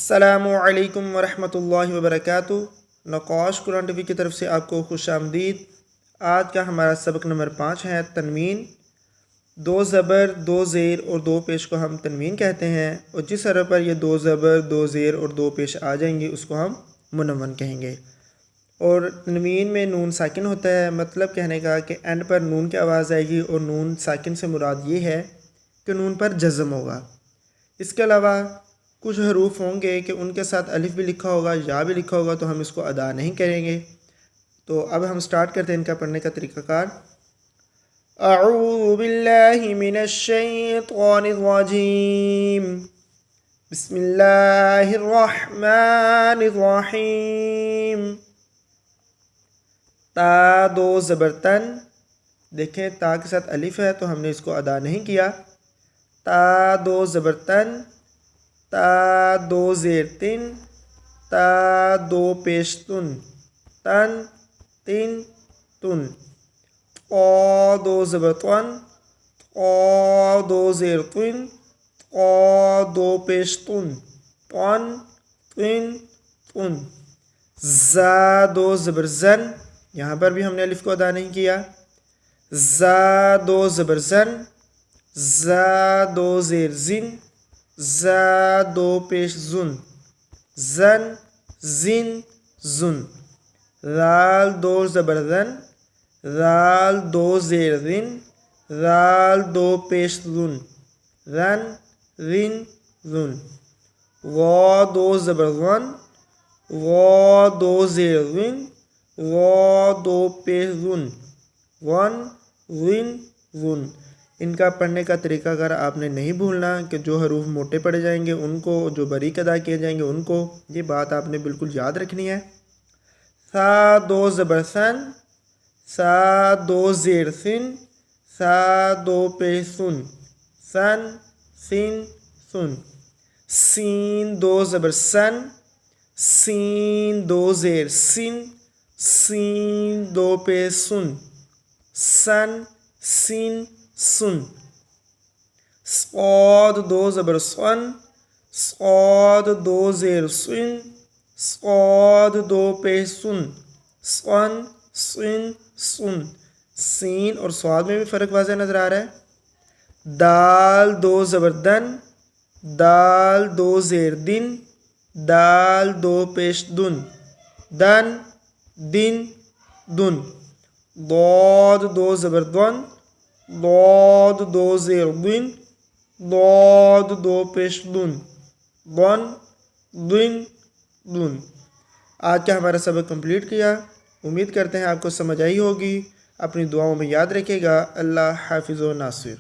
अस्सलामु अलैकुम वरहमतुल्लाहि वबरकातुहू। नक़ाश कुरान टीवी की तरफ से आपको खुश आमदीद। आज का हमारा सबक नंबर 5 है तनवीन। दो ज़बर, दो ज़ेर और दो पेश को हम तनवीन कहते हैं, और जिस हरफ पर ये दो ज़बर, दो ज़ेर और दो पेश आ जाएंगे उसको हम मुनावन कहेंगे। और तनवीन में नून साकिन होता है, मतलब कहने का कि एंड पर नून की आवाज़ आएगी, और नून साकिन से मुराद ये है कि नून पर जज़म होगा। इसके अलावा कुछ हरूफ होंगे कि उनके साथ अलिफ भी लिखा होगा, या भी लिखा होगा, तो हम इसको अदा नहीं करेंगे। तो अब हम स्टार्ट करते हैं इनका पढ़ने का तरीक़ाकार। अऊज़ु बिल्लाहि मिनश शैतानिर रजीम, बिस्मिल्लाहिर रहमानिर रहीम। ता दो ज़बर तन, देखें ता के साथ अलिफ है तो हमने इसको अदा नहीं किया। ता दो ज़बर तन, ता दो ज़ेर तिन, ता दो पेश तुन, तन तिन तुन। क़ दो ज़बर तन, क़ दो ज़ेर तिन, क़ दो पेश तुन, तन तिन तुन। ज़ा दो ज़बर ज़न, यहाँ पर भी हमने अलिफ को अदा नहीं किया। ज़ा दो ज़बर ज़न, ज़ा दो ज़ेर ज़िन, ज़ा दो पेश ज़ुन, ज़न ज़िन ज़ुन। ज़ाल दो ज़बर ज़न, ज़ाल दो ज़ेर ज़िन, ज़ाल दो पेश ज़ुन, ज़न ज़िन ज़ुन। ग़ा दो ज़बर ज़न, ग़ा दो ज़ेर ज़िन, ग़ा दो पेश ज़ुन, ज़न ज़िन ज़ुन। इनका पढ़ने का तरीका अगर आपने नहीं भूलना कि जो हरूफ मोटे पड़े जाएंगे उनको, जो बारीक अदा किए जाएंगे उनको, ये बात आपने बिल्कुल याद रखनी है। सा दो ज़बर सन, सा दो ज़ेर सिन, सा दो पेश सुन, सन सिन सुन। सीन दो ज़बर सन, सीन दो ज़ेर सिन, सीन दो पेश सुन, सन सिन सुन। सॉद दो ज़बर सन, सॉद दो ज़ेर सुन, सॉद दो पेश सुन, सन सिन सुन। सीन और स्वाद में भी फ़र्क वाज़ेह नज़र आ रहा है। दाल दो ज़बर दन, दाल दो ज़ेर दिन, दाल दो पेश दुन, दन दिन दुन। दौद दो ज़बर दन, दौद दो ज़ेर दिन, दौद दो पेश दुन, दन दिन दुन। आज का हमारा सबक कंप्लीट किया। उम्मीद करते हैं आपको समझ आई होगी। अपनी दुआओं में याद रखिएगा। अल्लाह हाफिज़ व नासिर।